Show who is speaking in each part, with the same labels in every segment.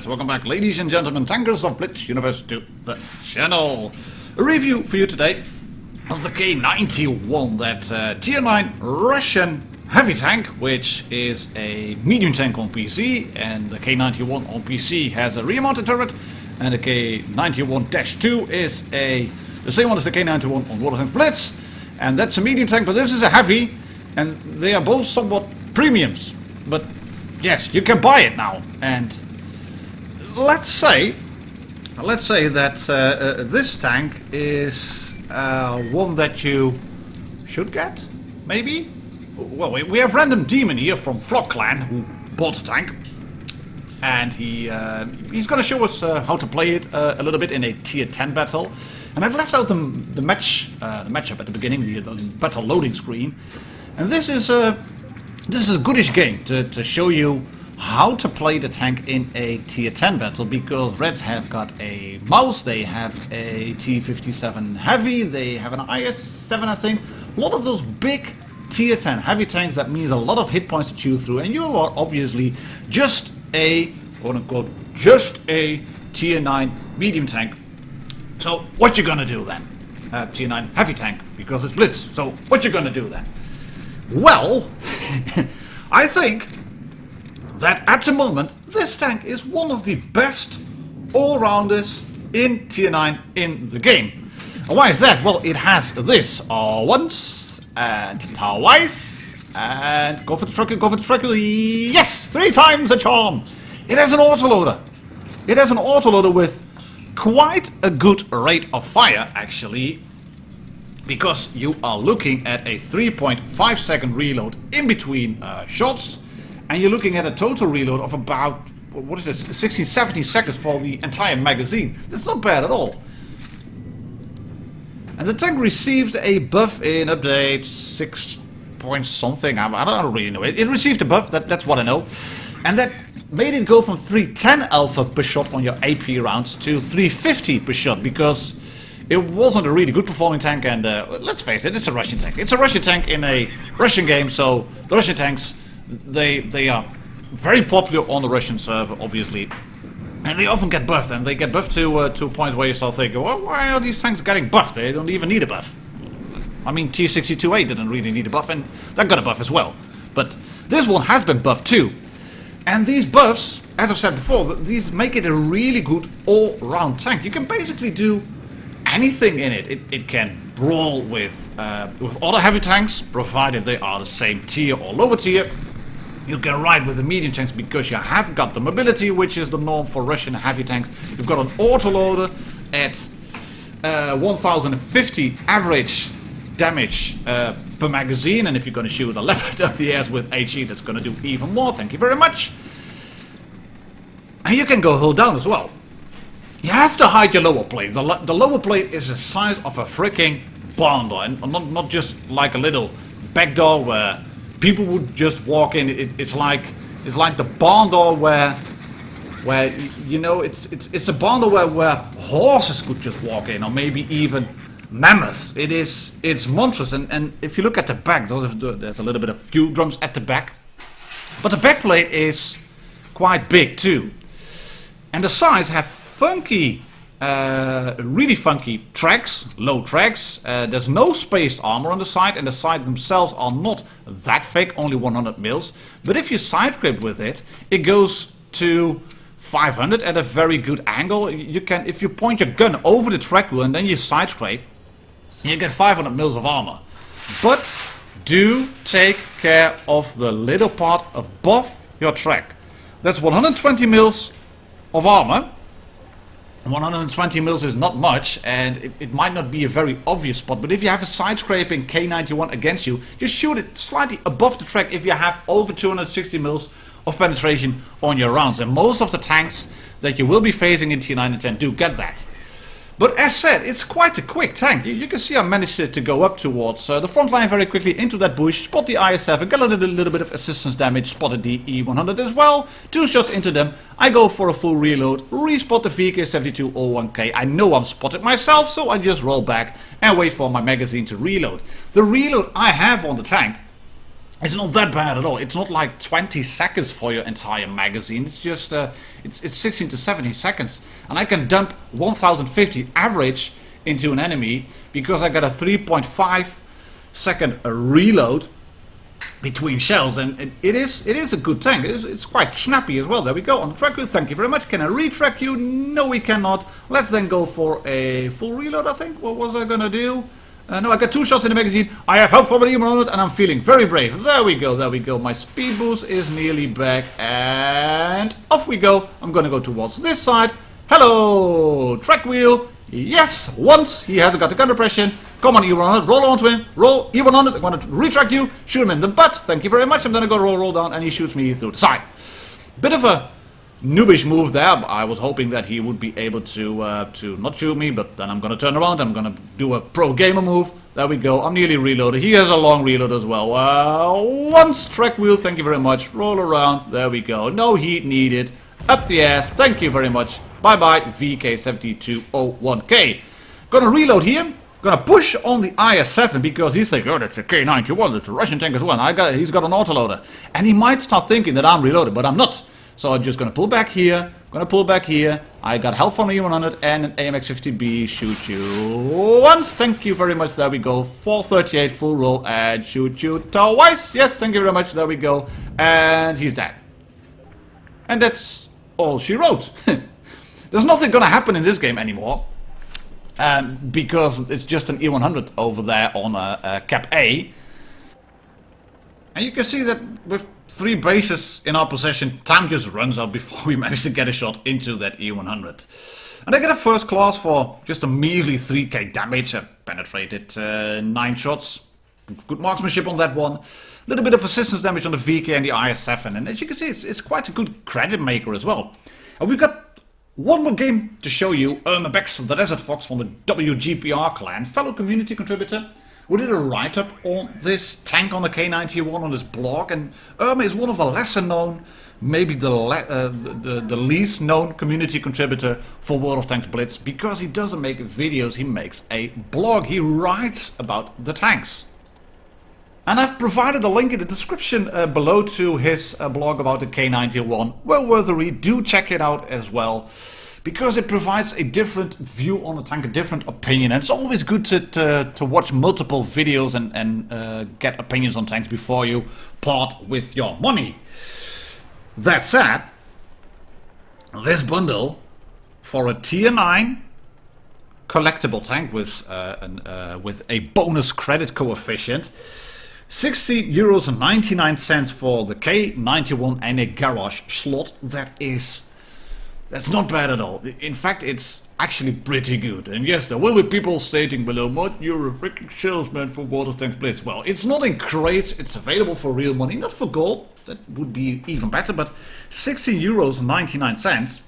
Speaker 1: Yes, welcome back, ladies and gentlemen, tankers of Blitz Universe, to the channel. A review for you today of the K-91, that tier 9 Russian heavy tank, which is a medium tank on PC, and the K-91 on PC has a rear-mounted turret, and the K-91-2 is the same one as the K-91 on Water Tank Blitz, and that's a medium tank, but this is a heavy, and they are both somewhat premiums, but yes, you can buy it now. And let's say that this tank is one that you should get, maybe. Well, we have Random Demon here from Flock Clan who bought the tank, and he's going to show us how to play it a little bit in a tier 10 battle. And I've left out the matchup at the beginning, the battle loading screen, and this is a goodish game to show you how to play the tank in a tier 10 battle, because Reds have got a mouse, they have a T57 heavy, they have an IS-7, I think. A lot of those big tier 10 heavy tanks, that means a lot of hit points to chew through, and you are obviously just a, quote-unquote, just a tier 9 medium tank. So what you gonna do then? Tier 9 heavy tank, because it's Blitz, so what you gonna do then? Well, I think that at the moment this tank is one of the best all-rounders in tier 9 in the game. And why is that? Well, it has this once, and twice, and go for the truck, yes, 3 times a charm. It has an autoloader. It has an autoloader with quite a good rate of fire, actually, because you are looking at a 3.5 second reload in between shots, and you're looking at a total reload of about, what is this, 16-17 seconds for the entire magazine. That's not bad at all. And the tank received a buff in update 6 point something, I don't really know. It received a buff, that's what I know, and that made it go from 310 alpha per shot on your AP rounds to 350 per shot, because it wasn't a really good performing tank, and let's face it, it's a Russian tank. It's a Russian tank in a Russian game, so the Russian tanks, they are very popular on the Russian server, obviously. And they often get buffed, and they get buffed to a point where you start thinking, well, why are these tanks getting buffed? They don't even need a buff. I mean, T62A didn't really need a buff, and that got a buff as well. But this one has been buffed too. And these buffs, as I've said before, these make it a really good all-round tank. You can basically do anything in it. It can brawl with other heavy tanks, provided they are the same tier or lower tier. You can ride with the medium tanks because you have got the mobility, which is the norm for Russian heavy tanks. You've got an autoloader at 1050 average damage per magazine, and if you're going to shoot a leopard up the air with HE, that's going to do even more. Thank you very much. And you can go hull down as well. You have to hide your lower plate. The lower plate is the size of a freaking barn door, and not just like a little back door where people would just walk in. It's like the barn door where you know, it's a barn door where horses could just walk in, or maybe even mammoths. It's monstrous, and if you look at the back, there's a little bit of fuel drums at the back, but the back plate is quite big too, and the sides have funky, really funky tracks, low tracks. There's no spaced armor on the side, and the sides themselves are not that thick, only 100 mils. But if you side scrape with it, it goes to 500 at a very good angle. You can, if you point your gun over the track wheel and then you side scrape, you get 500 mils of armor. But do take care of the little part above your track. That's 120 mils of armor. 120 mils is not much, and it might not be a very obvious spot, but if you have a side scraping K-91 against you, just shoot it slightly above the track if you have over 260 mils of penetration on your rounds. And most of the tanks that you will be facing in tier 9 and 10 do get that. But as said, it's quite a quick tank. You can see I managed to go up towards the front line very quickly into that bush, spot the IS-7, got a little bit of assistance damage, spotted the E-100 as well, 2 shots into them, I go for a full reload, respot the VK7201K, I know I'm spotted myself, so I just roll back and wait for my magazine to reload. The reload I have on the tank It's not that bad at all. It's not like 20 seconds for your entire magazine. It's just it's 16 to 17 seconds, and I can dump 1050 average into an enemy because I got a 3.5 second reload between shells, and it is a good tank. It's quite snappy as well. There we go on the track wheel. Thank you very much. Can I retrack you? No, we cannot. Let's then go for a full reload. I think. What was I gonna do? No, I got 2 shots in the magazine. I have help from an on it, and I'm feeling very brave. There we go, there we go. My speed boost is nearly back, and off we go. I'm gonna go towards this side. Hello, track wheel. Yes, once he hasn't got the gun depression. Come on, E100, roll onto him. Roll E100. I'm gonna retract you. Shoot him in the butt. Thank you very much. I'm gonna go roll down, and he shoots me through the side. Bit of a noobish move there. I was hoping that he would be able to not shoot me, but then I'm gonna turn around. I'm gonna do a pro gamer move. There we go. I'm nearly reloaded. He has a long reload as well. Once track wheel. Thank you very much. Roll around. There we go. No heat needed. Up the ass. Thank you very much. Bye bye. VK7201K. Gonna reload here. Gonna push on the IS-7 because he's thinking, oh, that's a K-91. That's a Russian tank as well. He's got an autoloader, and he might start thinking that I'm reloaded, but I'm not. So I'm just gonna pull back here. I got help from E100 and an AMX-50B. Shoot you once. Thank you very much. There we go. 438 full roll and shoot you twice. Yes, thank you very much. There we go. And he's dead. And that's all she wrote. There's nothing gonna happen in this game anymore. Because it's just an E100 over there on a cap A. And you can see that with 3 bases in our possession, time just runs out before we manage to get a shot into that E100. And I get a first class for just a measly 3k damage. I penetrated 9 shots. Good marksmanship on that one. A little bit of assistance damage on the VK and the IS-7. And as you can see, it's quite a good credit maker as well. And we've got one more game to show you. Bex, the Desert Fox from the WGPR clan, fellow community contributor, who did a write-up on this tank on the K-91 on his blog. And is one of the lesser known, maybe the least known community contributor for World of Tanks Blitz, because he doesn't make videos, he makes a blog. He writes about the tanks. And I've provided a link in the description below to his blog about the K-91. Well worth a read. Do check it out as well, because it provides a different view on the tank, a different opinion. And it's always good to watch multiple videos and get opinions on tanks before you part with your money. That said, this bundle for a tier 9 collectible tank with a bonus credit coefficient, €60.99 for the K-91 and a garage slot. That's not bad at all. In fact, it's actually pretty good. And yes, there will be people stating below, "Mod, you're a freaking salesman for World of Tanks Blitz." Well, it's not in crates. It's available for real money, not for gold. That would be even better. But €60.99.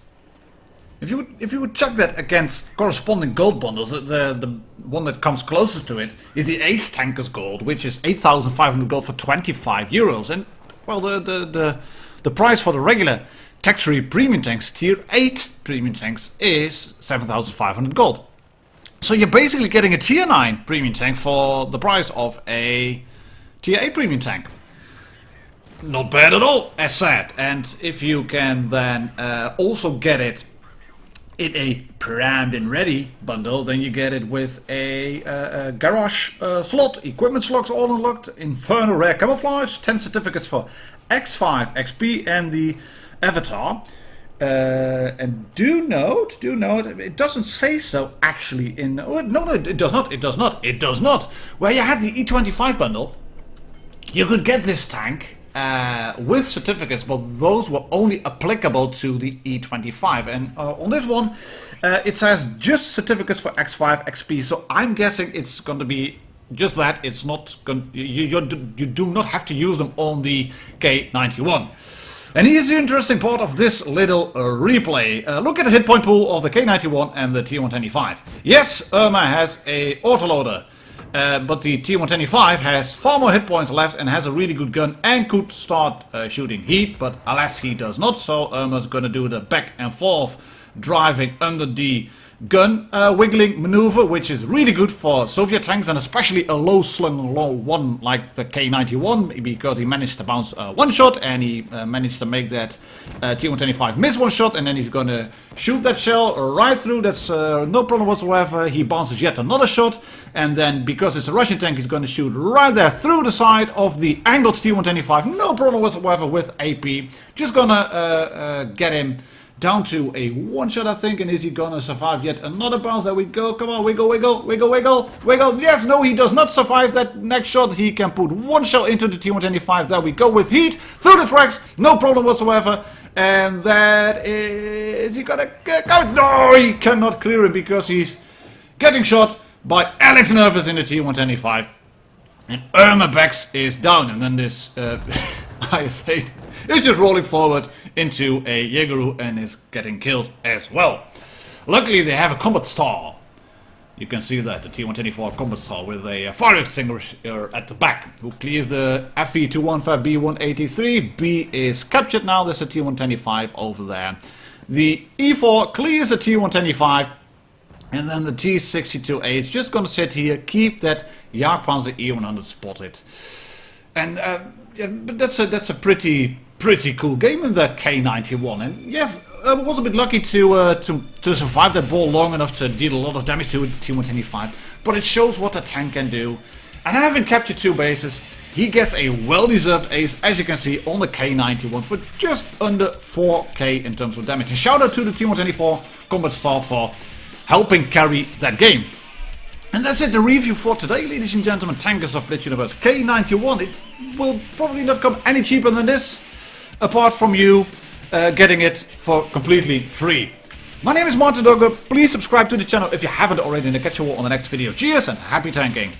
Speaker 1: If you would check that against corresponding gold bundles, the one that comes closest to it is the Ace Tankers Gold, which is 8,500 gold for €25. And well, the price for the regular Tech 3 premium tanks, tier 8 premium tanks, is 7,500 gold. So you're basically getting a tier 9 premium tank for the price of a tier 8 premium tank. Not bad at all, as said. And if you can then also get it in a primed and ready bundle, then you get it with a garage slot, equipment slots all unlocked, Inferno Rare Camouflage, 10 certificates for X5, XP and the Avatar. And do note, it doesn't say so actually in... Oh, no, it does not. Where you had the E25 bundle, you could get this tank with certificates, but those were only applicable to the E25. And on this one, it says just certificates for X5, XP. So I'm guessing it's going to be just that. It's not going. You do not have to use them on the K-91. And here's the interesting part of this little replay. Look at the hit point pool of the K-91 and the T-125. Yes, Irma has a autoloader. But the T-125 has far more hit points left and has a really good gun and could start shooting heat, but alas he does not, so Irma's gonna do the back and forth driving under the gun wiggling maneuver, which is really good for Soviet tanks, and especially a low slung low one like the K-91, because he managed to bounce one shot, and he managed to make that T-125 miss one shot, and then he's gonna shoot that shell right through. That's no problem whatsoever. He bounces yet another shot, and then because it's a Russian tank, he's gonna shoot right there through the side of the angled T-125, no problem whatsoever with AP. Just gonna get him down to a one shot, I think, and is he gonna survive yet another bounce? There we go, come on, wiggle, wiggle, wiggle, wiggle, wiggle. Yes, no, he does not survive that next shot. He can put one shell into the T-125. There we go, with heat through the tracks, no problem whatsoever. And that is he gonna get out? No, he cannot clear it because he's getting shot by Alex Nervous in the T-125. And Irma Bex is down, and then this IS-8 is just rolling forward into a Jaegeru and is getting killed as well. Luckily they have a combat star. You can see that, the T-124 combat star with a fire extinguisher at the back, who clears the FE-215B-183. B is captured now, there's a T-125 over there. The E-4 clears the T-125, and then the T-62A is just gonna sit here, keep that Jagdpanzer E-100 spotted. And yeah, but that's a pretty cool game in that K-91. And yes, I was a bit lucky to survive that ball long enough to deal a lot of damage to T-125. But it shows what the tank can do. And having captured 2 bases, he gets a well-deserved ace, as you can see, on the K-91 for just under 4k in terms of damage. And shout out to the T-124 combat star for helping carry that game. And that's it, the review for today, ladies and gentlemen. Tankers of Blitz Universe K-91. It will probably not come any cheaper than this, apart from you getting it for completely free. My name is Martin Dogger. Please subscribe to the channel if you haven't already, and I'll catch you all on the next video. Cheers and happy tanking!